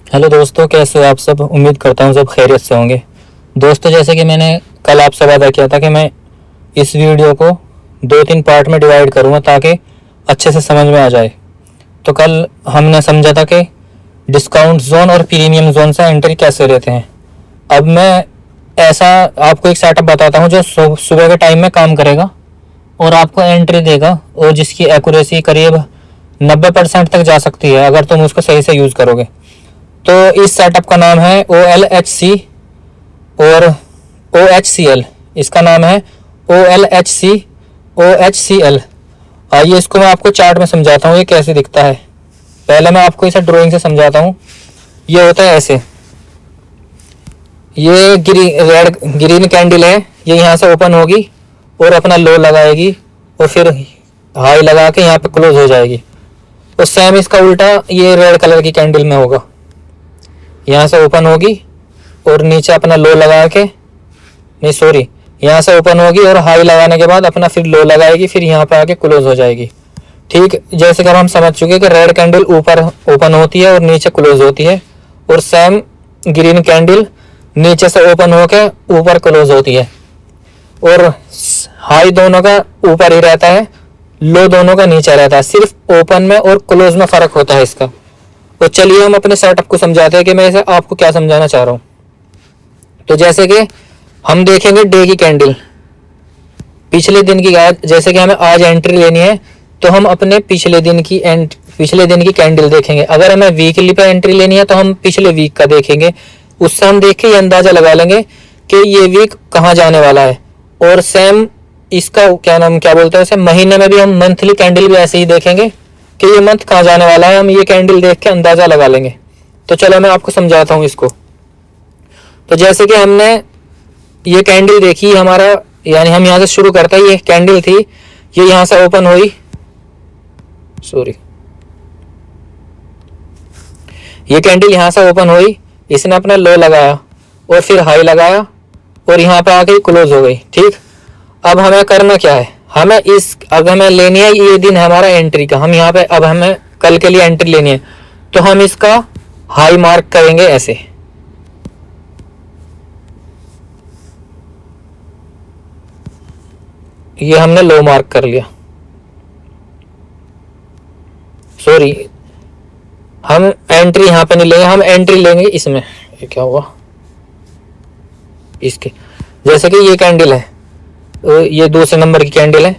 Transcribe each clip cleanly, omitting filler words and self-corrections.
Hello दोस्तों, कैसे हो आप सब। उम्मीद करता हूँ सब खैरियत से होंगे। दोस्तों, जैसे कि मैंने कल आपसे वादा किया था कि मैं इस वीडियो को 2-3 पार्ट में डिवाइड करूँगा ताकि अच्छे से समझ में आ जाए। तो कल हमने समझा था कि डिस्काउंट जोन और प्रीमियम जोन से एंट्री कैसे लेते हैं। अब मैं ऐसा आपको एक सेटअप बताता हूँ जो सुबह के टाइम में काम करेगा और आपको एंट्री देगा, और जिसकी एक्यूरेसी करीब 90% तक जा सकती है अगर तुम उसको सही से यूज़ करोगे। तो इस सेटअप का नाम है OLHC और OHCL। इसका नाम है OLHC OHCL। आइए इसको मैं आपको चार्ट में समझाता हूँ ये कैसे दिखता है। पहले मैं आपको इसे ड्राइंग से समझाता हूँ। ये होता है ऐसे, ये ग्रीन कैंडल है, ये यहाँ से ओपन होगी और अपना लो लगाएगी और फिर हाई लगा के यहाँ पे क्लोज हो जाएगी। और सेम इसका उल्टा ये रेड कलर की कैंडल में होगा, यहाँ से ओपन होगी और नीचे अपना लो लगा के, नहीं सॉरी, यहाँ से ओपन होगी और हाई लगाने के बाद अपना फिर लो लगाएगी, फिर यहाँ पे आके क्लोज हो जाएगी। ठीक जैसे कि हम समझ चुके कि रेड कैंडल ऊपर ओपन होती है और नीचे क्लोज होती है, और सेम ग्रीन कैंडल नीचे से ओपन होके ऊपर क्लोज होती है। और हाई दोनों का ऊपर ही रहता है, लो दोनों का नीचे रहता है, सिर्फ ओपन में और क्लोज में फ़र्क होता है इसका। तो चलिए हम अपने सेटअप को समझाते हैं कि मैं इसे आपको क्या समझाना चाह रहा हूँ। तो जैसे कि हम देखेंगे डे की कैंडल, पिछले दिन की, जैसे कि हमें आज एंट्री लेनी है तो हम अपने पिछले दिन की कैंडल देखेंगे। अगर हमें वीकली पे एंट्री लेनी है तो हम पिछले वीक का देखेंगे, उससे हम देख के ये अंदाज़ा लगा लेंगे कि ये वीक कहाँ जाने वाला है। और सेम इसका क्या बोलते हैं उसे, महीने में भी हम मंथली कैंडल भी ऐसे ही देखेंगे कि ये मंथ कहाँ जाने वाला है, हम ये कैंडल देख के अंदाज़ा लगा लेंगे। तो चलो मैं आपको समझाता हूँ इसको। तो जैसे कि हमने ये कैंडल देखी हमारा, यानी हम यहाँ से शुरू करते हैं, ये कैंडल थी, ये यहाँ से ओपन हुई, सॉरी, ये कैंडल यहाँ से ओपन हुई, इसने अपना लो लगाया और फिर हाई लगाया और यहाँ पे आके क्लोज हो गई। ठीक, अब हमें करना क्या है, अब हमें लेनी है, ये दिन है हमारा एंट्री का, हम यहाँ पे अब हमें कल के लिए एंट्री लेनी है, तो हम इसका हाई मार्क करेंगे ऐसे। ये हमने लो मार्क कर लिया, सॉरी, हम एंट्री यहाँ पे नहीं लेंगे, हम एंट्री लेंगे इसमें। ये क्या हुआ, इसके जैसे कि ये कैंडल है, ये दूसरे नंबर की कैंडल है,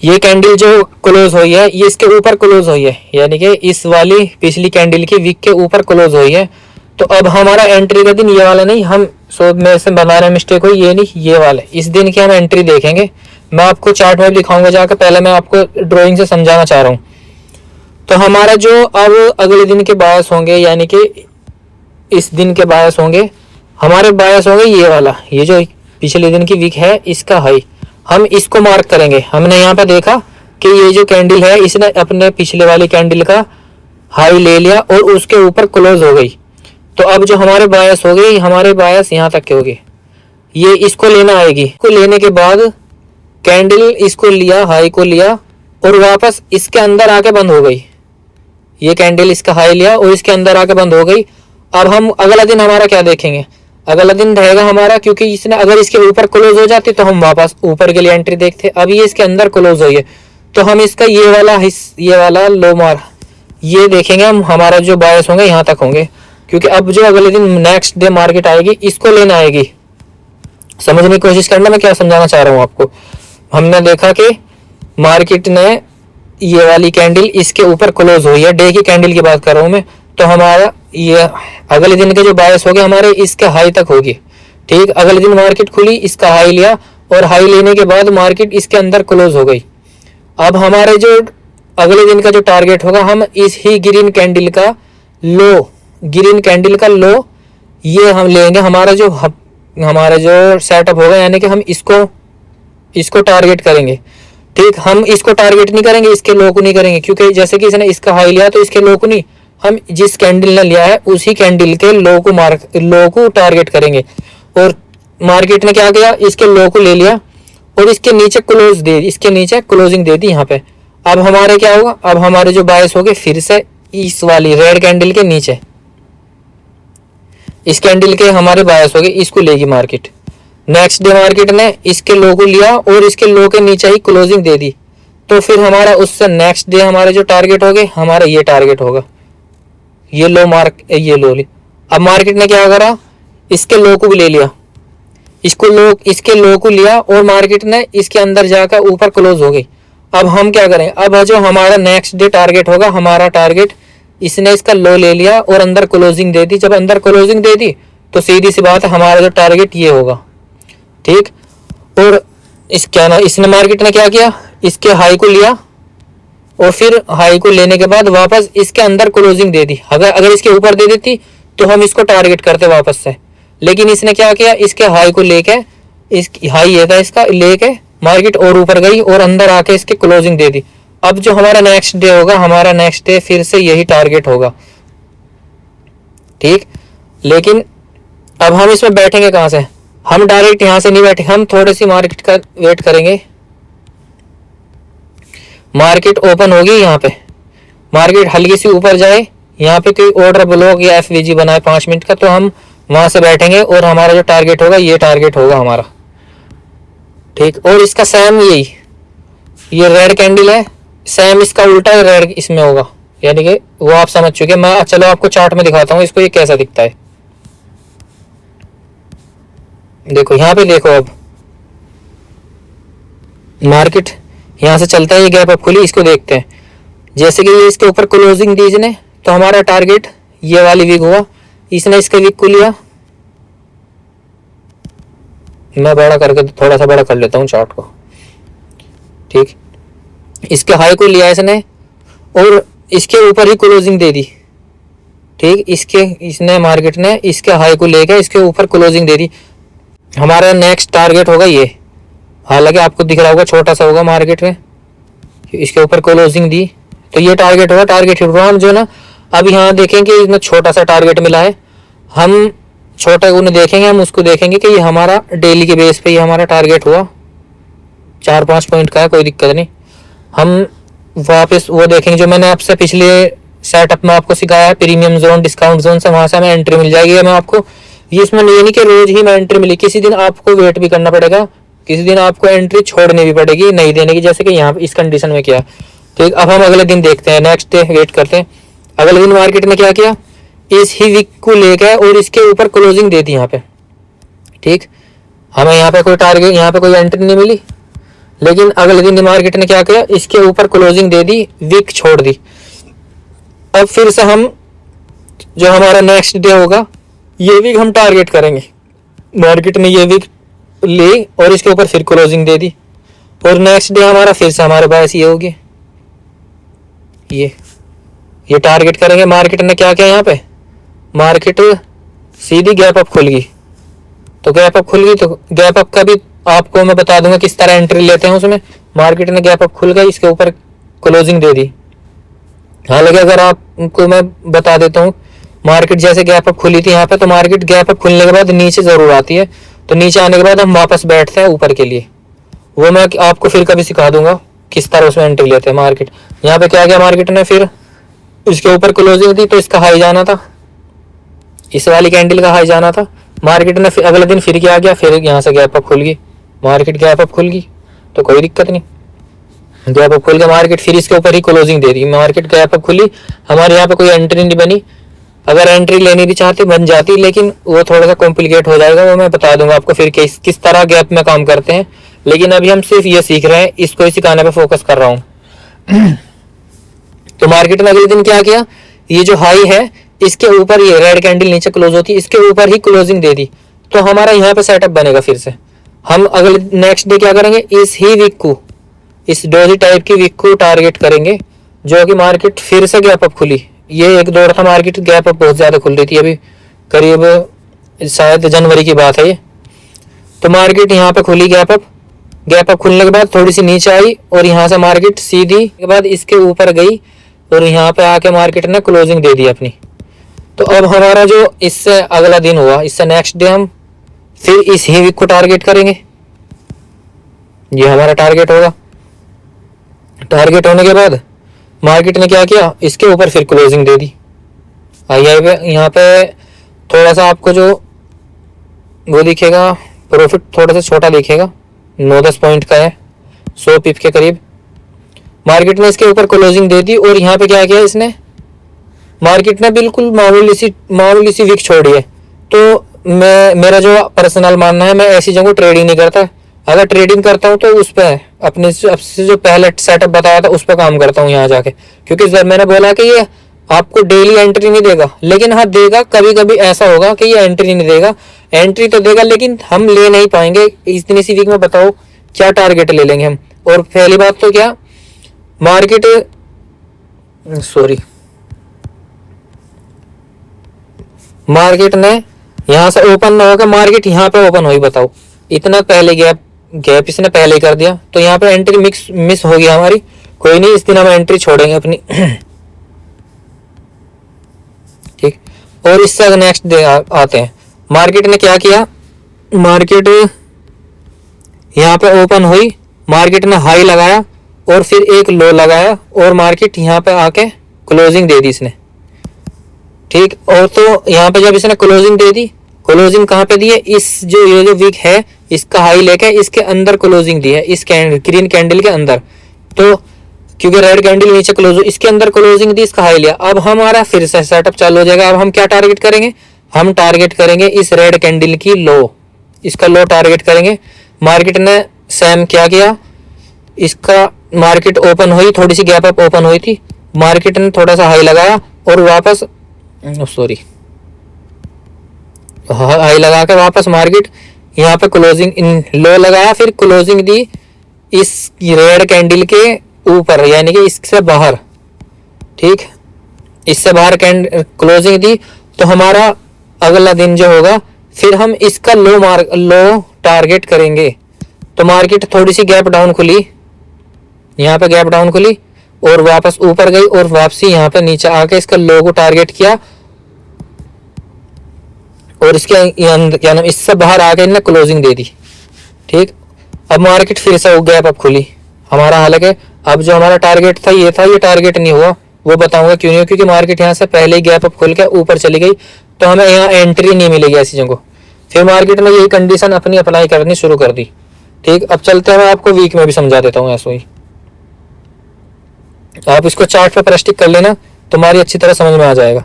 ये कैंडल जो क्लोज हुई है ये इसके ऊपर क्लोज हुई है, यानी कि इस वाली पिछली कैंडल की वीक के ऊपर क्लोज हुई है। तो अब हमारा एंट्री का दिन ये वाला नहीं, हम मेरे से बनाने मिस्टेक हुई, ये नहीं, ये वाले, इस दिन की हम एंट्री देखेंगे। मैं आपको चार्ट में दिखाऊंगा जाकर, पहले मैं आपको ड्राइंग से समझाना चाह रहा हूँ। तो हमारा जो अब अगले दिन के बायस होंगे, यानी कि इस दिन के बायस होंगे, हमारे बायस होंगे ये वाला, ये जो पिछले दिन की वीक है इसका हाई, हम इसको मार्क करेंगे। हमने यहाँ पे देखा कि ये जो कैंडल है इसने अपने पिछले वाली कैंडल का हाई ले लिया और उसके ऊपर क्लोज हो गई। तो अब जो हमारे बायस हो गई, हमारे बायस यहाँ तक के हो गए, ये इसको लेना आएगी। इसको लेने के बाद कैंडल इसको लिया, हाई को लिया और वापस इसके अंदर आके बंद हो गई। ये कैंडल इसका हाई लिया और इसके अंदर आके बंद हो गई। अब हम अगला दिन हमारा क्या देखेंगे, अगला दिन रहेगा हमारा, क्योंकि इसने अगर इसके ऊपर क्लोज हो जाती तो हम वापस ऊपर के लिए एंट्री देखते, अब ये इसके अंदर क्लोज हुई है तो हम इसका ये वाला लो मार ये देखेंगे। हम हमारा जो बायस होंगे यहाँ तक होंगे, क्योंकि अब जो अगले दिन नेक्स्ट डे मार्केट आएगी इसको लेना आएगी। समझने की कोशिश करना मैं क्या समझाना चाह रहा हूँ आपको। हमने देखा कि मार्केट ने ये वाली कैंडल इसके ऊपर क्लोज हुई है, डे की कैंडल की बात कर रहा हूँ मैं, तो हमारा ये अगले दिन के जो बायस हो गए हमारे इसके हाई तक होगी। ठीक, अगले दिन मार्केट खुली, इसका हाई लिया और हाई लेने के बाद मार्केट इसके अंदर क्लोज हो गई। अब हमारे जो अगले दिन का जो टारगेट होगा, हम इस ही ग्रीन कैंडल का लो ये हम लेंगे। हमारा जो सेटअप होगा, यानी कि हम इसको टारगेट करेंगे। ठीक, हम इसको टारगेट नहीं करेंगे, इसके लो को नहीं करेंगे, क्योंकि जैसे कि इसने इसका हाई लिया तो इसके लो को नहीं, हम जिस कैंडल ने लिया है उसी कैंडल के लो को टारगेट करेंगे। और मार्केट ने क्या किया, इसके लो को ले लिया और इसके नीचे क्लोजिंग दे दी यहाँ पे। अब हमारे क्या होगा, अब हमारे जो बायस हो गए फिर से इस वाली रेड कैंडल के नीचे, इस कैंडल के हमारे बायस हो गए, इसको लेगी मार्केट। नेक्स्ट डे मार्केट ने इसके लो को लिया और इसके लो के नीचे ही क्लोजिंग दे दी, तो फिर हमारा उससे नेक्स्ट डे हमारे जो टारगेट हो गए, हमारा ये टारगेट होगा, ये लो ये लो ली। अब मार्केट ने क्या करा, इसके लो को भी ले लिया, इसके लो को लिया और मार्केट ने इसके अंदर जाकर ऊपर क्लोज हो गई। अब हम क्या करें, अब जो हमारा नेक्स्ट डे टारगेट होगा, हमारा टारगेट इसने इसका लो ले लिया और अंदर क्लोजिंग दे दी। जब अंदर क्लोजिंग दे दी तो सीधी सी बात है, हमारा जो टारगेट ये होगा, ठीक। और इस क्या ना, इसने मार्केट ने क्या किया, इसके हाई को लिया और फिर हाई को लेने के बाद वापस इसके अंदर क्लोजिंग दे दी। अगर इसके ऊपर दे देती तो हम इसको टारगेट करते वापस से, लेकिन इसने क्या किया, इसके हाई को लेके, इस हाई ये था इसका, लेके मार्केट और ऊपर गई और अंदर आके इसके क्लोजिंग दे दी। अब जो हमारा नेक्स्ट डे होगा, हमारा नेक्स्ट डे फिर से यही टारगेट होगा, ठीक। लेकिन अब हम इसमें बैठेंगे कहां से, हम डायरेक्ट यहां से नहीं बैठे, हम थोड़ी सी मार्केट का वेट करेंगे। मार्केट ओपन होगी, यहाँ पे मार्केट हल्की सी ऊपर जाए, यहाँ पे कोई ऑर्डर ब्लॉक या एफवीजी बनाए 5 मिनट का, तो हम वहां से बैठेंगे और हमारा जो टारगेट होगा, ये टारगेट होगा हमारा, ठीक। और इसका सेम यही, ये रेड कैंडल है, सेम इसका उल्टा रेड इसमें होगा, यानी कि वो आप समझ चुके। मैं चलो आपको चार्ट में दिखाता हूँ इसको, ये कैसा दिखता है। देखो यहाँ पे, देखो अब मार्केट यहाँ से चलता है, ये गैप अप खुली, इसको देखते हैं। जैसे कि ये इसके ऊपर क्लोजिंग दी इसने, तो हमारा टारगेट ये वाली वीक हुआ, इसने इसके वीक को लिया। मैं बड़ा करके थोड़ा सा बड़ा कर लेता हूँ चार्ट को, ठीक। इसके हाई को लिया इसने और इसके ऊपर ही क्लोजिंग दे दी, ठीक। इसने मार्केट ने इसके हाई को लेकर इसके ऊपर क्लोजिंग दे दी। हमारा नेक्स्ट टारगेट होगा ये, हालांकि आपको दिख रहा होगा छोटा सा होगा मार्केट में, इसके ऊपर क्लोजिंग दी तो ये टारगेट होगा। टारगेट हम जो ना अब यहाँ देखेंगे, इसमें छोटा सा टारगेट मिला है, हम छोटा उन्हें देखेंगे, हम उसको देखेंगे कि ये हमारा डेली के बेस पे ये हमारा टारगेट हुआ, 4-5 पॉइंट का है, कोई दिक्कत नहीं। हम वापस वो देखेंगे जो मैंने आपसे पिछले सेटअप में आपको सिखाया है, प्रीमियम जोन, डिस्काउंट जोन से, वहां से हमें एंट्री मिल जाएगी। मैं आपको ये इसमें ये नहीं कि रोज ही मैं एंट्री मिली, किसी दिन आपको वेट भी करना पड़ेगा, किसी दिन आपको एंट्री छोड़नी भी पड़ेगी, नहीं देने की, जैसे कि यहाँ इस कंडीशन में किया, ठीक। अब हम अगले दिन देखते हैं, नेक्स्ट डे वेट करते हैं। अगले दिन मार्केट ने क्या किया, इस ही वीक को लेकर और इसके ऊपर क्लोजिंग दे दी यहाँ पे, ठीक। हमें यहाँ पे कोई टारगेट, यहाँ पे कोई एंट्री नहीं मिली, लेकिन अगले दिन मार्केट ने क्या किया, इसके ऊपर क्लोजिंग दे दी, वीक छोड़ दी। अब फिर से हम जो हमारा नेक्स्ट डे होगा, ये वीक हम टारगेट करेंगे। मार्केट ने ये वीक ली और इसके ऊपर फिर क्लोजिंग दे दी और नेक्स्ट डे हमारा फिर से हमारे पास ये होगी, ये टारगेट करेंगे। मार्केट ने क्या किया, यहाँ पे मार्केट सीधी गैप अप खुल गई, तो गैप अप खुल गई, तो गैप अप का भी आपको मैं बता दूंगा किस तरह एंट्री लेते हैं उसमें। मार्केट ने गैप अप खुल गई, इसके ऊपर क्लोजिंग दे दी। हालांकि अगर आपको मैं बता देता हूँ, मार्केट जैसे गैप अप खुली थी यहाँ पे, तो मार्केट गैप अप खुलने के बाद नीचे जरूर आती है, तो नीचे आने के बाद हम वापस बैठते हैं ऊपर के लिए, वो मैं आपको फिर कभी सिखा दूंगा किस तरह उसमें एंट्री लेते हैं। मार्केट यहाँ पे क्या किया, मार्केट ने फिर इसके ऊपर क्लोजिंग दी, तो इसका हाई जाना था, इस वाली कैंडल का हाई जाना था। मार्केट ने फिर अगले दिन फिर क्या किया, फिर यहाँ से गैप अप खुल गई, मार्केट गैप अप खुल गई, तो कोई दिक्कत नहीं, गैप अप खुल गया, मार्केट फिर इसके ऊपर ही क्लोजिंग दे दी। मार्केट गैप अप खुली, हमारे यहाँ पे कोई एंट्री नहीं बनी। अगर एंट्री लेनी भी चाहते बन जाती, लेकिन वो थोड़ा सा कॉम्प्लिकेट हो जाएगा, वो मैं बता दूंगा आपको फिर किस तरह गैप में काम करते हैं। लेकिन अभी हम सिर्फ ये सीख रहे हैं, इसको ही सिखाने पे फोकस कर रहा हूँ। तो मार्केट ने अगले दिन क्या किया, ये जो हाई है इसके ऊपर, ये रेड कैंडल नीचे क्लोज होती है, इसके ऊपर ही क्लोजिंग दे दी, तो हमारा यहाँ पे सेटअप बनेगा। फिर से हम अगले नेक्स्ट डे क्या करेंगे, इस ही वीक को, इस डोजी टाइप की वीक को टारगेट करेंगे, जो कि मार्केट फिर से गैप अप खुली। ये एक दौर था मार्केट गैप अप बहुत ज्यादा खुल रही थी, अभी करीब शायद जनवरी की बात है ये। तो मार्केट यहाँ पे खुली गैप अप खुलने के बाद थोड़ी सी नीचे आई और यहाँ से मार्केट सीधी के बाद इसके ऊपर गई और यहाँ पे आके मार्केट ने क्लोजिंग दे दी अपनी। तो अब हमारा जो इससे अगला दिन हुआ, इससे नेक्स्ट डे हम फिर इस ही वीक को टारगेट करेंगे, ये हमारा टारगेट होगा। टारगेट होने के बाद मार्केट ने क्या किया, इसके ऊपर फिर क्लोजिंग दे दी। आई पे यहाँ पे थोड़ा सा आपको जो वो दिखेगा प्रॉफिट थोड़ा सा छोटा दिखेगा, 9-10 पॉइंट का है, 100 पिप के करीब। मार्केट ने इसके ऊपर क्लोजिंग दे दी और यहाँ पे क्या किया इसने, मार्केट ने बिल्कुल मामूली सी विक छोड़ी है। तो मेरा जो पर्सनल मानना है, मैं ऐसी जगह ट्रेडिंग नहीं करता। अगर ट्रेडिंग करता हूँ तो उस पर अपने से जो पहले सेटअप बताया था उस पर काम करता हूँ यहाँ जाके, क्योंकि जब मैंने बोला कि ये आपको डेली एंट्री नहीं देगा, लेकिन हाँ देगा, कभी कभी ऐसा होगा कि ये एंट्री नहीं देगा, एंट्री तो देगा लेकिन हम ले नहीं पाएंगे इतनी सी वीक में। बताओ क्या टारगेट ले लेंगे हम। और पहली बात तो क्या, मार्केट ने यहाँ से ओपन ना होकर मार्केट यहाँ पे ओपन हुई, बताओ इतना पहले गैप इसने पहले ही कर दिया, तो यहाँ पे एंट्री मिस हो गया हमारी। कोई नहीं, इस दिन हम एंट्री छोड़ेंगे अपनी। ठीक, और इससे अगर नेक्स्ट डे आते हैं, मार्केट ने क्या किया, मार्केट यहाँ पे ओपन हुई, मार्केट ने हाई लगाया और फिर एक लो लगाया और मार्केट यहाँ पे आके क्लोजिंग दे दी इसने। ठीक, और तो यहाँ पे जब इसने क्लोजिंग दे दी, क्लोजिंग कहाँ पे दी है, इस जो ये जो वीक है इसका हाई लेके इसके अंदर क्लोजिंग दी है, इस ग्रीन कैंडल के अंदर। तो क्योंकि रेड कैंडल नीचे क्लोज, इसके अंदर क्लोजिंग दी, इसका हाई लिया, अब हमारा फिर से सेटअप चालू हो जाएगा। अब हम क्या टारगेट करेंगे, हम टारगेट करेंगे इस रेड कैंडल की लो, इसका लो टारगेट करेंगे। मार्केट ने सेम क्या किया, इसका मार्केट ओपन हुई, थोड़ी सी गैप अप ओपन हुई थी, मार्केट ने थोड़ा सा हाई लगाया और वापस हाई लगा कर वापस मार्केट यहाँ पे क्लोजिंग इन लो लगाया, फिर क्लोजिंग दी इस रेड कैंडल के ऊपर, यानी कि इससे बाहर। ठीक, इससे बाहर क्लोजिंग दी, तो हमारा अगला दिन जो होगा फिर हम इसका लो टारगेट करेंगे। तो मार्केट थोड़ी सी गैप डाउन खुली, यहाँ पे गैप डाउन खुली और वापस ऊपर गई और वापसी यहाँ पे नीचे आके इसका लो को टारगेट किया और इसके क्या नाम, इससे बाहर आके इन्हें क्लोजिंग दे दी। ठीक, अब मार्केट फिर से गैप अप खुली हमारा, हालांकि अब जो हमारा टारगेट था ये टारगेट नहीं हुआ, वो बताऊंगा क्यों नहीं हुआ, क्योंकि मार्केट यहाँ से पहले ही गैप अप खुल के ऊपर चली गई, तो हमें यहाँ एंट्री नहीं मिलेगी ऐसी जगह। फिर मार्केट ने यही कंडीशन अपनी अप्लाई करनी शुरू कर दी। ठीक, अब चलते हैं, मैं आपको वीक में भी समझा देता हूँ ऐसा ही। आप इसको चार्ट पे प्रैक्टिस कर लेना, तुम्हारी अच्छी तरह समझ में आ जाएगा।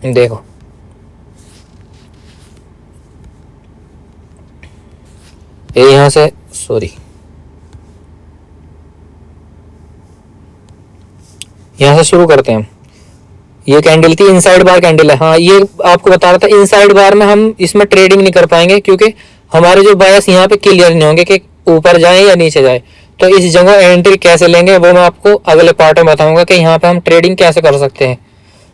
देखो ये यहां से यहां से शुरू करते हैं हम। ये कैंडल थी, इनसाइड बार कैंडल है। हाँ, ये आपको बता रहा था, इनसाइड बार में हम इसमें ट्रेडिंग नहीं कर पाएंगे, क्योंकि हमारे जो बायस यहाँ पे क्लियर नहीं होंगे कि ऊपर जाए या नीचे जाए। तो इस जगह एंट्री कैसे लेंगे वो मैं आपको अगले पार्ट में बताऊंगा कि यहाँ पे हम ट्रेडिंग कैसे कर सकते हैं,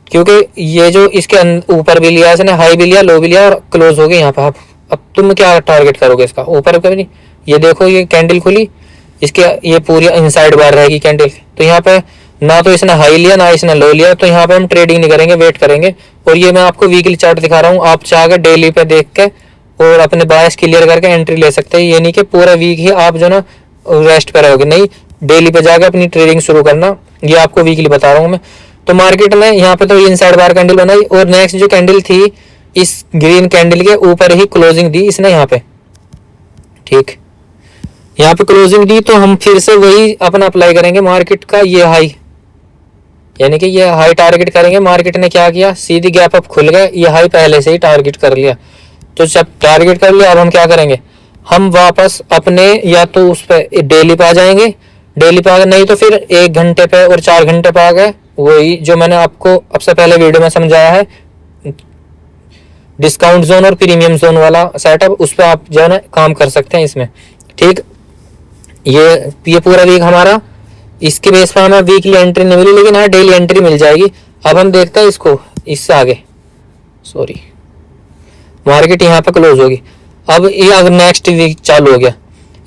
क्योंकि ये जो इसके ऊपर भी लिया इसने, हाई भी लिया, लो भी लिया और क्लोज हो गई यहाँ पे। अब तुम क्या टारगेट करोगे इसका, ऊपर कभी। ये देखो ये कैंडल खुली, इसके ये पूरी इनसाइड बार रहेगी कैंडल। तो यहाँ पे ना तो इसने हाई लिया ना इसने लो लिया, तो यहाँ पे हम ट्रेडिंग नहीं करेंगे, वेट करेंगे। और ये मैं आपको वीकली चार्ट दिखा रहा हूँ, आप चाहे डेली पे देख के और अपने बायस क्लियर करके एंट्री ले सकते हैं। ये नहीं कि पूरा वीक ही आप जो ना रेस्ट पे रहोगे, नहीं, डेली पे जाकर अपनी ट्रेडिंग शुरू करना, ये आपको वीकली बता रहा हूँ मैं। तो मार्केट में यहाँ पे तो इनसाइड बार कैंडल बनाई और नेक्स्ट जो कैंडल थी इस ग्रीन कैंडल के ऊपर ही क्लोजिंग दी इसने यहाँ पे। ठीक, यहाँ पे क्लोजिंग दी, तो हम फिर से वही अपना अप्लाई करेंगे मार्केट का ये हाई, यानी कि ये हाई टारगेट करेंगे। मार्केट ने क्या किया, सीधी गैप अप खुल गया, ये हाई पहले से ही टारगेट कर लिया। तो जब टारगेट कर लिया, अब हम क्या करेंगे, हम वापस अपने या तो उस पर डेली पे आ जाएंगे, डेली पे आ गए, नहीं तो फिर 1 घंटे पे और 4 घंटे पे आ गए, वही जो मैंने आपको अब से पहले वीडियो में समझाया है, डिस्काउंट जोन और प्रीमियम जोन वाला सेटअप, उस पर आप जो है ना काम कर सकते हैं इसमें। ठीक, ये पूरा वीक हमारा इसके बेस पर हमें वीकली एंट्री नहीं मिली, लेकिन हाँ डेली एंट्री मिल जाएगी। अब हम देखते हैं इसको, इससे आगे मार्केट यहाँ पे क्लोज होगी। अब ये अगर नेक्स्ट वीक चालू हो गया,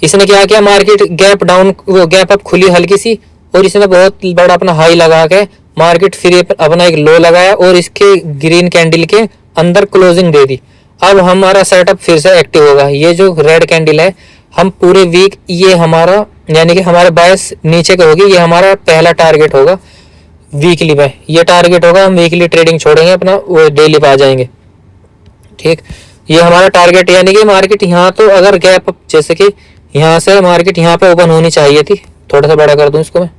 इसने क्या किया, मार्केट गैप डाउन, वो गैप अप खुली हल्की सी और इसने बहुत बड़ा अपना हाई लगा के मार्केट फिर अपना एक लो लगाया और इसके ग्रीन कैंडल के अंदर क्लोजिंग दे दी। अब हमारा सेटअप फिर से एक्टिव होगा। ये जो रेड कैंडल है, हम पूरे वीक ये हमारा यानी कि हमारे बायस नीचे का होगी, ये हमारा पहला टारगेट होगा वीकली में, ये टारगेट होगा। हम वीकली ट्रेडिंग छोड़ेंगे अपना, वो डेली पे आ जाएंगे। ठीक, ये हमारा टारगेट यानी कि मार्केट यहाँ तो अगर गैप अप, जैसे कि यहाँ से मार्केट यहाँ पे ओपन होनी चाहिए थी, थोड़ा सा बड़ा कर दूं इसको मैं,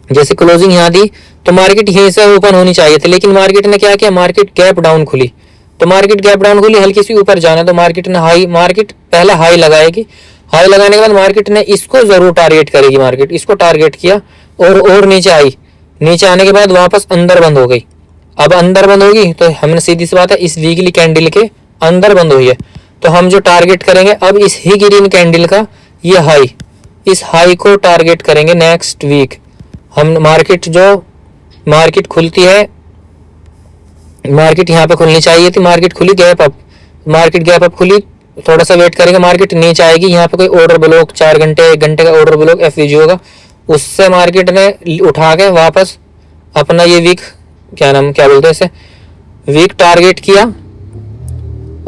जैसे क्लोजिंग यहाँ दी तो मार्केट यहीं से ओपन होनी चाहिए थी, लेकिन मार्केट ने क्या किया, मार्केट गैप डाउन खुली। तो मार्केट गैप डाउन खुली, हल्की सी ऊपर जाना, तो मार्केट ने मार्केट पहले हाई लगाएगी, हाई लगाने के बाद मार्केट ने इसको जरूर टारगेट करेगी, मार्केट इसको टारगेट किया और नीचे आई, नीचे आने के बाद वापस अंदर बंद हो गई। अब अंदर बंद होगी तो हमने सीधी सी बात है इस वीकली कैंडल के अंदर बंद हुई है, तो हम जो टारगेट करेंगे अब इस ही ग्रीन कैंडल का ये हाई, इस हाई को टारगेट करेंगे नेक्स्ट वीक हम। मार्केट खुलती है, मार्केट यहाँ पे खुलनी चाहिए थी, मार्केट खुली gap up, market gap up खुली, थोड़ा सा वेट करेंगे, मार्केट नीचे आएगी, यहाँ पे कोई ऑर्डर ब्लॉक 4 घंटे 1 घंटे का ऑर्डर ब्लॉक एफवीजी होगा, उससे मार्केट ने उठा के वापस अपना ये वीक क्या बोलते हैं इसे, वीक टारगेट किया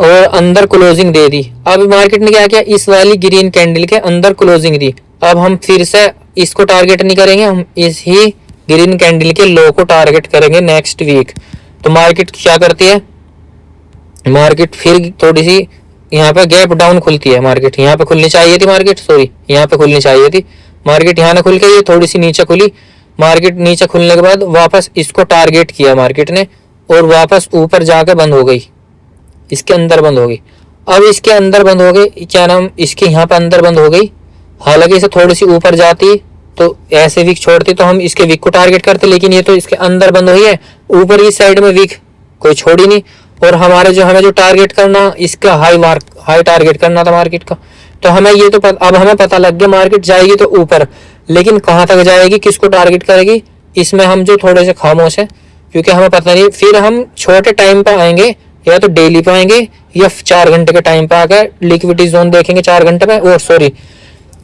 और अंदर क्लोजिंग दे दी। अब मार्केट ने क्या किया, इस वाली ग्रीन कैंडल के अंदर क्लोजिंग दी। अब हम फिर से इसको टारगेट नहीं करेंगे, हम इस ही ग्रीन कैंडल के लो को टारगेट करेंगे नेक्स्ट वीक। तो मार्केट क्या करती है, मार्केट फिर थोड़ी सी यहाँ पे गैप डाउन खुलती है, मार्केट यहाँ पे खुलनी चाहिए थी, मार्केट सॉरी यहाँ पे खुलनी चाहिए थी, मार्केट यहाँ ना खुल के ये थोड़ी सी नीचे खुली, मार्केट नीचे खुलने के बाद वापस इसको टारगेट किया मार्केट ने और वापस ऊपर जाकर बंद हो गई, इसके अंदर बंद हो गई। अब इसके अंदर बंद हो गई, क्या नाम, इसके यहाँ पे अंदर बंद हो गई, हालांकि इसे थोड़ी सी ऊपर जाती तो ऐसे वीक छोड़ती तो हम इसके वीक को टारगेट करते, लेकिन ये तो इसके अंदर बंद हुई है, ऊपर इस साइड में वीक कोई छोड़ी नहीं। और हमें जो टारगेट करना, इसका हाई टारगेट करना था मार्केट का, तो हमें ये तो अब हमें पता लग गया मार्केट जाएगी तो ऊपर, लेकिन कहाँ तक जाएगी, किसको टारगेट करेगी, इसमें हम जो थोड़े से खामोश है, क्योंकि हमें पता नहीं। फिर हम छोटे टाइम पे आएंगे, या तो डेली पे आएंगे या 4 घंटे के टाइम पे आकर लिक्विडिटी जोन देखेंगे 4 घंटे में, और सॉरी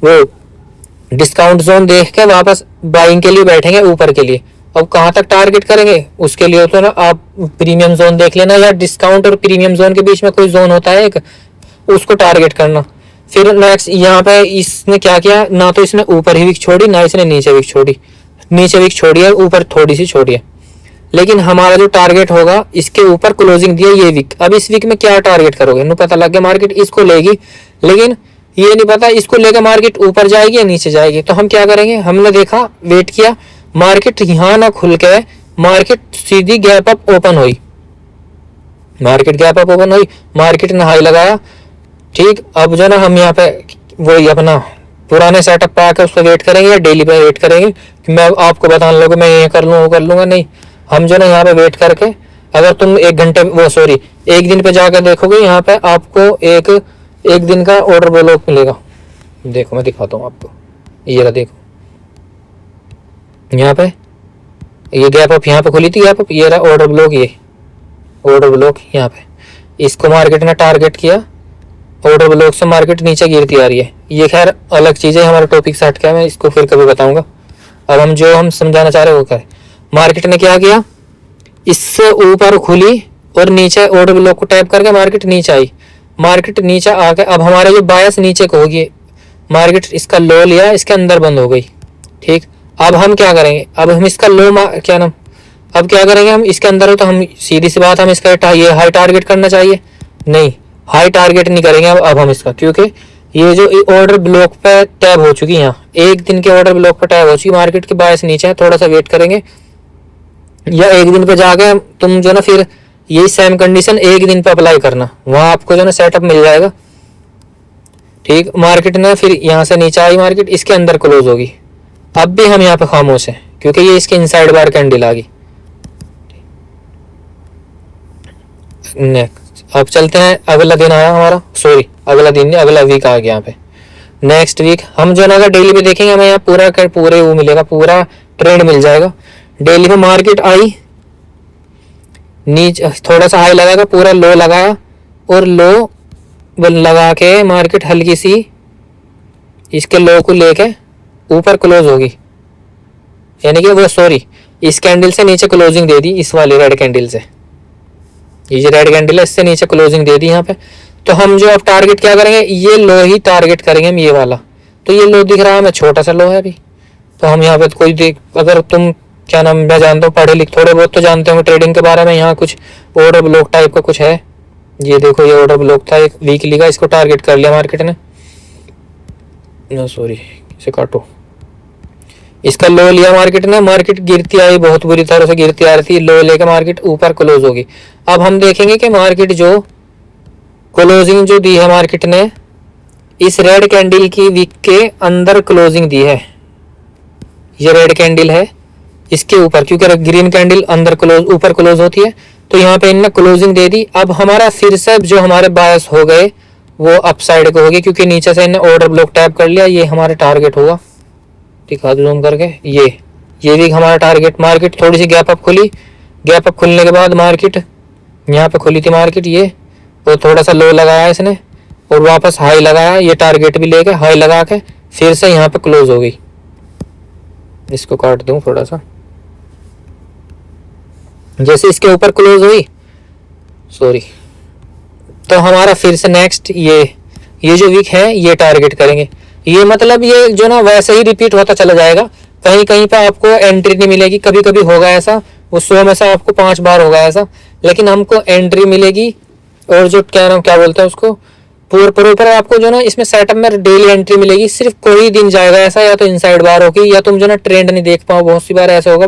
वो डिस्काउंट जोन देख के वापस बाइंग के लिए बैठेंगे ऊपर के लिए। अब कहाँ तक टारगेट करेंगे उसके लिए तो ना आप प्रीमियम जोन देख लेना, या डिस्काउंट और प्रीमियम जोन के बीच में कोई जोन होता है एक, उसको टारगेट करना। फिर नेक्स्ट यहाँ पे इसने क्या किया, ना तो इसने ऊपर ही वीक छोड़ी, ना इसने नीचे वीक छोड़ी, नीचे वीक छोड़ी है, ऊपर थोड़ी सी छोड़ी है, लेकिन हमारा जो टारगेट होगा इसके ऊपर क्लोजिंग दिया ये वीक। अब इस वीक में क्या टारगेट करोगे, नु पता लग गया मार्केट इसको लेगी, लेकिन ये नहीं पता इसको लेकर मार्केट ऊपर जाएगी या नीचे जाएगी। तो हम क्या करेंगे, हमने देखा, वेट किया, मार्केट यहाँ ना खुल के मार्केट सीधी गैप अप ओपन हुई, मार्केट गैप अप ओपन हुई, मार्केट ने हाई लगाया। ठीक, अब जो ना हम यहाँ पे वही अपना पुराने सेटअप पे आकर उस पर वेट करेंगे या डेली पे वेट करेंगे कि मैं आपको बता लोगे मैं ये कर लूँ वो कर लूँगा, नहीं। हम जो ना यहाँ पे वेट करके, अगर तुम 1 घंटे एक दिन पे जाकर देखोगे, यहाँ पे आपको एक दिन का ऑर्डर ब्लॉक मिलेगा। देखो मैं दिखाता हूँ आपको, ये रहा, देखो यहाँ पे ये गैप अप यहाँ पे खुली थी, गैप अप, ये रहा ऑर्डर ब्लॉक, ये ऑर्डर ब्लॉक यहाँ पे, इसको मार्केट ने टारगेट किया, ऑर्डर ब्लॉक से मार्केट नीचे गिरती आ रही है। ये खैर अलग चीज़ है, हमारा टॉपिक से हट के, मैं इसको फिर कभी बताऊंगा। अब हम समझाना चाह रहे हो क्या है, मार्केट ने क्या किया, इससे ऊपर खुली और नीचे ऑर्डर ब्लॉक को टैप करके मार्केट नीचे आई, मार्केट नीचे आके अब हमारा जो बायस नीचे को होगी, मार्केट इसका लो लिया, इसके अंदर बंद हो गई। ठीक, अब हम क्या करेंगे, अब हम इसका लो अब क्या करेंगे, हम इसके अंदर हो तो हम सीधी सी बात, हम इसका ये हाई टारगेट करना चाहिए, नहीं हाई टारगेट नहीं करेंगे अब हम इसका, क्योंकि ये जो ऑर्डर ब्लॉक पे टैब हो चुकी है, यहाँ 1 दिन के ऑर्डर ब्लॉक पे टैब हो चुकी, मार्केट की बायस नीचे है, थोड़ा सा वेट करेंगे, या 1 दिन पे जाके तुम जो ना फिर यही सेम कंडीशन 1 दिन पे अप्लाई करना, वहां आपको जो ना सेटअप मिल जाएगा। ठीक, मार्केट ने फिर यहाँ से नीचे आई, मार्केट इसके अंदर क्लोज होगी। अब भी हम यहाँ पे खामोश हैं क्योंकि ये इसके इनसाइड बार कैंडल आ गई। नेक्स्ट अब चलते हैं, अगला दिन आया हमारा, सॉरी अगला दिन नहीं, अगला वीक आ गया यहाँ पे। नेक्स्ट वीक हम जो ना अगर डेली पे देखेंगे, हमें यहाँ पूरे वो मिलेगा, पूरा ट्रेंड मिल जाएगा। डेली में मार्केट आई, नीचे थोड़ा सा हाई लगाकर पूरा लो लगाया, और लो लगा के मार्केट हल्की सी इसके लो को लेके ऊपर क्लोज होगी, यानी कि इस कैंडल से नीचे क्लोजिंग दे दी, इस वाली रेड कैंडल से, ये जो रेड कैंडल है इससे नीचे क्लोजिंग दे दी यहाँ पे। तो हम जो अब टारगेट क्या करेंगे, ये लो ही टारगेट करेंगे हम, ये वाला। तो ये लो दिख रहा है हमें, छोटा सा लो है अभी। तो हम यहाँ पे कोई देख, अगर तुम क्या नाम, मैं जानता हूँ पढ़े लिख थोड़े बहुत तो जानते होंगे ट्रेडिंग के बारे में, यहाँ कुछ ऑर्डर ब्लॉक टाइप का कुछ है। ये देखो ये ऑर्डर ब्लॉक था एक वीकली का, इसको टारगेट कर लिया मार्केट ने। सॉरी इसे काटो। इसका लो लिया मार्केट ने, मार्केट गिरती आई, बहुत बुरी तरह से गिरती आ रही थी, लो लेकर मार्केट ऊपर क्लोज होगी। अब हम देखेंगे कि मार्केट जो क्लोजिंग जो दी है मार्केट ने, इस रेड कैंडल की वीक के अंदर क्लोजिंग दी है। ये रेड कैंडल है इसके ऊपर, क्योंकि ग्रीन कैंडल अंदर क्लोज ऊपर क्लोज होती है, तो यहाँ पे इनने क्लोजिंग दे दी। अब हमारा फिर से जो हमारे बायस हो गए वो अपसाइड को हो गए, क्योंकि नीचे से इन्हें ऑर्डर ब्लॉक टैप कर लिया। ये हमारा टारगेट होगा, दिखा दो जूम करके, ये भी हमारा टारगेट। मार्केट थोड़ी सी गैप अप खुली, गैप अप खुलने के बाद मार्केट यहाँ पे खुली थी मार्केट, ये और थोड़ा सा लो लगाया इसने और वापस हाई लगाया, ये टारगेट भी लेके हाई लगा के फिर से यहाँ पे क्लोज हो गई। इसको काट दूं थोड़ा सा, जैसे इसके ऊपर क्लोज हुई, सॉरी, तो हमारा फिर से नेक्स्ट ये जो वीक है ये टारगेट करेंगे। ये मतलब ये जो ना वैसे ही रिपीट होता चला जाएगा, कहीं कहीं पे आपको एंट्री नहीं मिलेगी। कभी कभी होगा ऐसा, उस 100 में से आपको 5 बार होगा ऐसा, लेकिन हमको एंट्री मिलेगी। और जो क्या बोलते हैं उसको, प्रॉपर आपको जो ना इसमें सेटअप में डेली एंट्री मिलेगी। सिर्फ कोई दिन जाएगा ऐसा, या तो इनसाइड बार होगी, या तुम जो ना ट्रेंड नहीं देख पाओ। बहुत सी बार ऐसा होगा,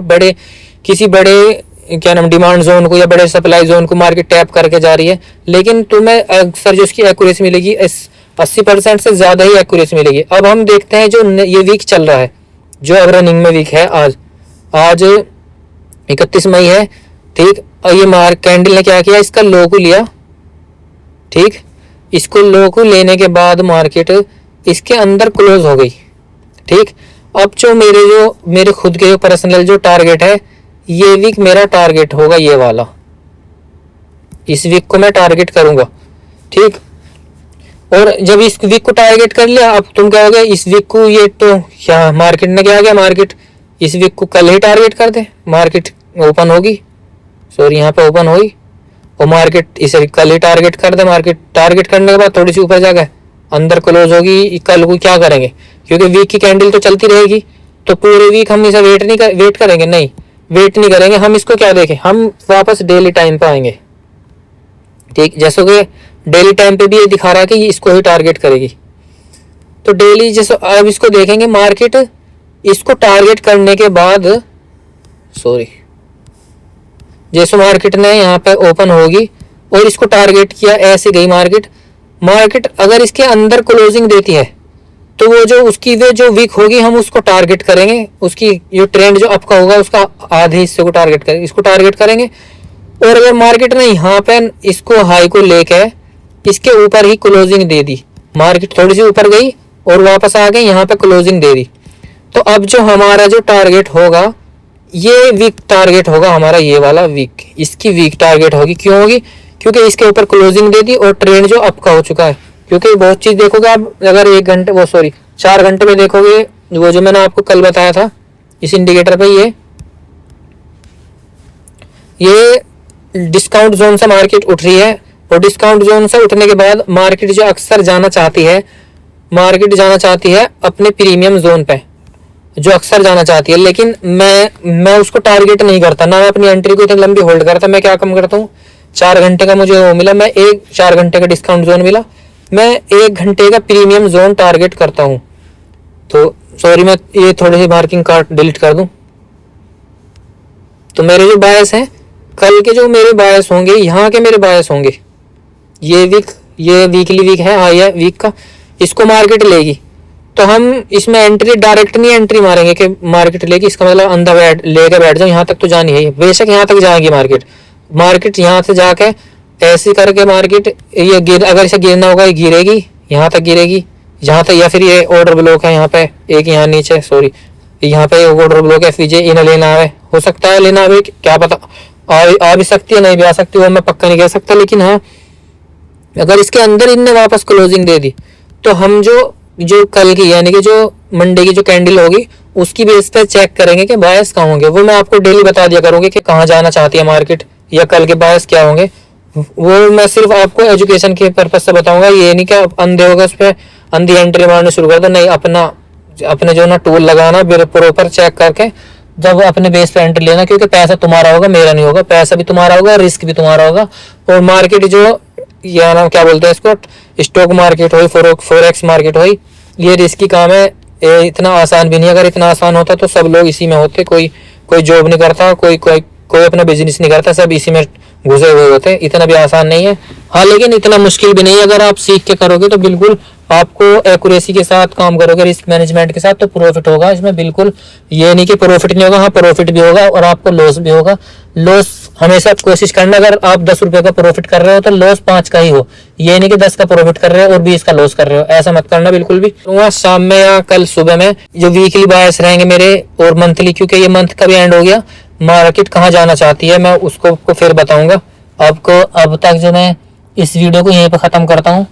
किसी बड़े क्या नाम डिमांड जोन को या बड़े सप्लाई जोन को मार्केट टैप करके जा रही है, लेकिन तुम्हें अक्सर जो उसकी एक्यूरेसी मिलेगी 80% से ज्यादा ही एक्यूरेसी मिलेगी। अब हम देखते हैं जो ये वीक चल रहा है, जो अब रनिंग में वीक है, आज 31 मई है, ठीक। और ये कैंडल ने क्या किया, इसका लो को लिया, ठीक। इसको लो को लेने के बाद मार्केट इसके अंदर क्लोज हो गई, ठीक। अब जो मेरे खुद के जो पर्सनल जो टारगेट है, ये वीक मेरा टारगेट होगा ये वाला। इस वीक को मैं टारगेट करूंगा, ठीक। और जब इस वीक को टारगेट कर लिया, अब तुम क्या हो गया, इस वीक को ये तो क्या मार्केट ने क्या किया, मार्केट इस वीक को कल ही टारगेट कर दे। मार्केट ओपन होगी, सॉरी यहाँ पे ओपन हुई, और मार्केट इसे कल ही टारगेट कर दे। मार्केट टारगेट करने के बाद थोड़ी सी ऊपर जाकर अंदर क्लोज होगी। कल को क्या करेंगे, क्योंकि वीक की कैंडल तो चलती रहेगी, तो पूरे वीक हम इसे वेट करेंगे नहीं, वेट नहीं करेंगे हम। इसको क्या देखें, हम वापस डेली टाइम पे आएंगे, ठीक। जैसे कि डेली टाइम पे भी ये दिखा रहा है कि ये इसको ही टारगेट करेगी, तो डेली जैसे अब इसको देखेंगे, मार्केट इसको टारगेट करने के बाद, सॉरी, जैसे मार्केट ने यहाँ पे ओपन होगी और इसको टारगेट किया, ऐसे गई मार्केट अगर इसके अंदर क्लोजिंग देती है, तो वो जो उसकी वे जो वीक होगी हम उसको टारगेट करेंगे। उसकी जो ट्रेंड जो अप का होगा उसका आधे हिस्से को टारगेट करेंगे, इसको टारगेट करेंगे। और अगर मार्केट ने यहाँ पे इसको हाई को लेके इसके ऊपर ही क्लोजिंग दे दी, मार्केट थोड़ी सी ऊपर गई और वापस आ गई, यहाँ पे क्लोजिंग दे दी, तो अब जो हमारा जो टारगेट होगा, ये वीक टारगेट होगा हमारा, ये वाला वीक, इसकी वीक टारगेट होगी। क्यों होगी, क्योंकि इसके ऊपर क्लोजिंग दे दी और ट्रेंड जो अप का हो चुका है। क्योंकि बहुत चीज देखोगे आप, अगर 1 घंटे 4 घंटे में देखोगे, वो जो मैंने आपको कल बताया था इस इंडिकेटर पे, ये डिस्काउंट जोन से मार्केट उठ रही है, और डिस्काउंट जोन से उठने के बाद मार्केट जो अक्सर जाना चाहती है, मार्केट जाना चाहती है अपने प्रीमियम जोन पे, जो अक्सर जाना चाहती है। लेकिन मैं उसको टारगेट नहीं करता ना, मैं अपनी एंट्री को इतनी लंबी होल्ड करता। मैं क्या कम करता हूँ, 4 घंटे का मुझे वो मिला, मैं 4 घंटे का डिस्काउंट जोन मिला, मैं 1 घंटे का प्रीमियम जोन टारगेट करता हूँ। तो सॉरी, मैं ये थोड़ी सी मार्किंग कार्ड डिलीट कर दूं। तो मेरे जो बायस हैं, कल के जो मेरे बायस होंगे, यहाँ के मेरे बायस होंगे, ये वीकली वीक है, हाई है वीक का, इसको मार्केट लेगी। तो हम इसमें एंट्री डायरेक्ट नहीं एंट्री मारेंगे कि मार्केट लेगी, इसका मतलब अंदर लेकर बैठ जाओ, यहाँ तक तो जानी है, बेशक यहाँ तक जाएगी मार्केट यहाँ से जाके ऐसे करके मार्केट ये अगर इसे गिरना होगा, ये गिरेगी, यहाँ तक गिरेगी, यहाँ तक, या फिर ये ऑर्डर ब्लॉक है यहाँ पे एक, यहाँ नीचे, सॉरी, यहाँ पे ऑर्डर ब्लॉक है, FVJ इन्हें लेना आवे, हो सकता है लेना आवे, क्या पता आ भी सकती है, नहीं भी आ सकती, वो मैं पक्का नहीं कह सकता। लेकिन हाँ, अगर इसके अंदर इनने वापस क्लोजिंग दे दी, तो हम जो कल की यानी कि जो मंडे की जो कैंडल होगी, उसकी बेस पे चेक करेंगे कि बायस कहाँ होंगे। वो मैं आपको डेली बता दिया करूँगी कि कहाँ जाना चाहती है मार्केट, या कल के बायस क्या होंगे, वो मैं सिर्फ आपको एजुकेशन के पर्पज से बताऊंगा, ये नहीं कि आप अंधे होगा उस पर अंधी एंट्री मारने शुरू कर दो। नहीं, अपना अपने जो ना टूल लगाना प्रॉपर चेक करके जब अपने बेस पे एंट्री लेना, क्योंकि पैसा तुम्हारा होगा, मेरा नहीं होगा। पैसा भी तुम्हारा होगा, रिस्क भी तुम्हारा होगा। और मार्केट जो या नाम क्या बोलते हैं इसको, स्टॉक मार्केट हो, फॉरेक्स मार्केट हो, ये रिस्की काम है। ये इतना आसान भी नहीं। अगर इतना आसान होता तो सब लोग इसी में होते। कोई कोई जॉब नहीं करता, कोई कोई कोई अपना बिजनेस नहीं करता, सब इसी में घुसे हुए होते। इतना भी आसान नहीं है। हाँ, लेकिन इतना मुश्किल भी नहीं है। अगर आप सीख के करोगे तो बिल्कुल आपको एक्यूरेसी के साथ काम करोगे, रिस्क मैनेजमेंट के साथ, तो प्रॉफिट होगा इसमें। बिल्कुल ये नहीं कि प्रॉफिट नहीं होगा, हाँ प्रॉफिट भी होगा और आपको लॉस भी होगा। लॉस हमेशा कोशिश करना, अगर आप 10 रुपए का प्रॉफिट कर रहे हो तो लॉस 5 का ही हो। ये नहीं कि 10 का प्रॉफिट कर रहे हो और 20 का लॉस कर रहे हो, ऐसा मत करना बिल्कुल भी। शाम में या कल सुबह में जो वीकली बायर्स रहेंगे मेरे और मंथली, क्योंकि ये मंथ का भी एंड हो गया, मार्केट कहाँ जाना चाहती है मैं उसको फिर बताऊंगा आपको। अब तक जो मैं इस वीडियो को यहीं पर खत्म करता हूँ।